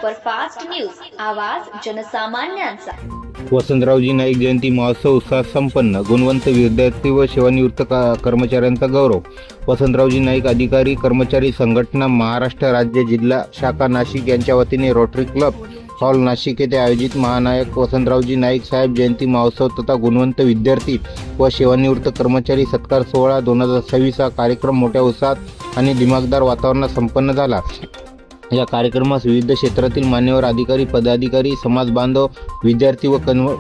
Superfast news, आवाज जनसामान्यांचा। वसंतरावजी नाईक जयंती महोत्सव उत्साहात संपन्न। गुणवंत विद्यार्थी व सेवानिवृत्त कर्मचाऱ्यांचा गौरव। वसंतरावजी नाईक अधिकारी कर्मचारी संघटना महाराष्ट्र राज्य जिल्हा शाखा नाशिक यांच्या वतीने रोटरी क्लब हॉल नाशिक येथे आयोजित महानायक वसंतरावजी नाईक साहेब जयंती महोत्सव तथा गुणवंत विद्यार्थी व सेवानिवृत्त कर्मचारी सत्कार सोहळा 2026 हा कार्यक्रम मोठ्या उत्साहात आणि दिमागदार वातावरणात संपन्न झाला। या कार्यक्रमास विविध क्षेत्रातील मान्यवर अधिकारी, पदाधिकारी, समाज बांधव, विद्यार्थी व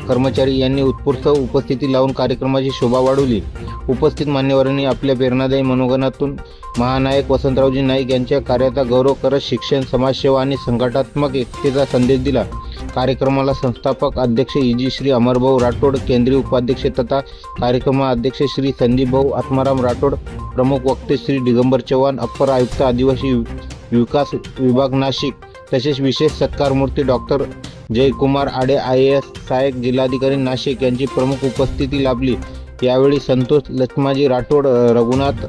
कर्मचारी यांनी उत्स्फूर्त उपस्थिती लावून कार्यक्रमाची शोभा वाढवली। उपस्थित मान्यवरांनी आपल्या प्रेरणादायी मनोगणातून महानायक वसंतरावजी नाईक यांच्या कार्याचा गौरव करत शिक्षण, समाजसेवा आणि संघटनात्मक एकतेचा संदेश दिला। कार्यक्रमाला संस्थापक अध्यक्ष इजी श्री अमरभाऊ राठोड, केंद्रीय उपाध्यक्ष तथा कार्यक्रमाध्यक्ष श्री संदीपभाऊ आत्माराम राठोड, प्रमुख वक्ते श्री दिगंबर चव्हाण, अप्पर आयुक्त आदिवासी विकास विभाग नाशिक, तसेच विशेष सत्कारमूर्ती डॉक्टर जयकुमार आडे IAS सहाय्यक जिल्हाधिकारी नाशिक यांची प्रमुख उपस्थिती लाभली। यावेळी संतोष लक्ष्माजी राठोड, रघुनाथ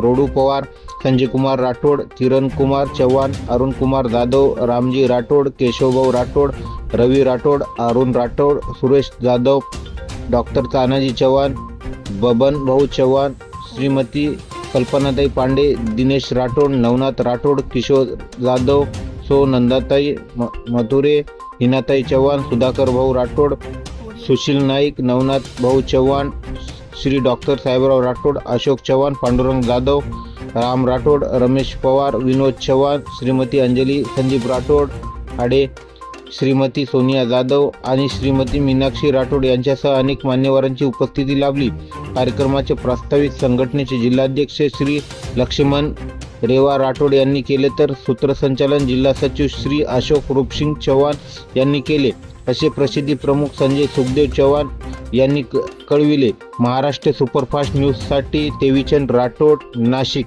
रोडू पवार, संजय कुमार राठोड, किरण कुमार चव्हाण, अरुण कुमार जाधव, रामजी राठोड, केशवभाऊ राठोड, रवी राठोड, अरुण राठोड, सुरेश जाधव, डॉक्टर तानाजी चव्हाण, बबन भाऊ चव्हाण, श्रीमती कल्पनाताई पांडे, दिनेश राठोड, नवनाथ राठोड, किशोर जाधव, सो नंदाताई मथुरे, हिनाताई चव्हाण, सुधाकर भाऊ राठोड, सुशील नाईक, नवनाथ भाऊ चव्हाण, श्री डॉक्टर साहेबराव राठोड, अशोक चव्हाण, पांडुरंग जाधव, राम राठोड, रमेश पवार, विनोद चव्हाण, श्रीमती अंजली संदीप राठोड आडे, श्रीमती सोनिया जाधव आणि श्रीमती मीनाक्षी राठोड यांच्यासह अनेक मान्यवरांची उपस्थिती लाभली। कार्यक्रमाचे प्रस्तावित संघटनेचे जिल्हाध्यक्ष श्री लक्ष्मण रेवा राठोड यांनी केले, तर सूत्रसंचालन जिल्हा सचिव श्री अशोक रूपसिंग चव्हाण यांनी केले, असे प्रसिद्धी प्रमुख संजय सुखदेव चव्हाण यांनी कळविले। महाराष्ट्र सुपरफास्ट न्यूजसाठी देवीचंद राठोड, नाशिक।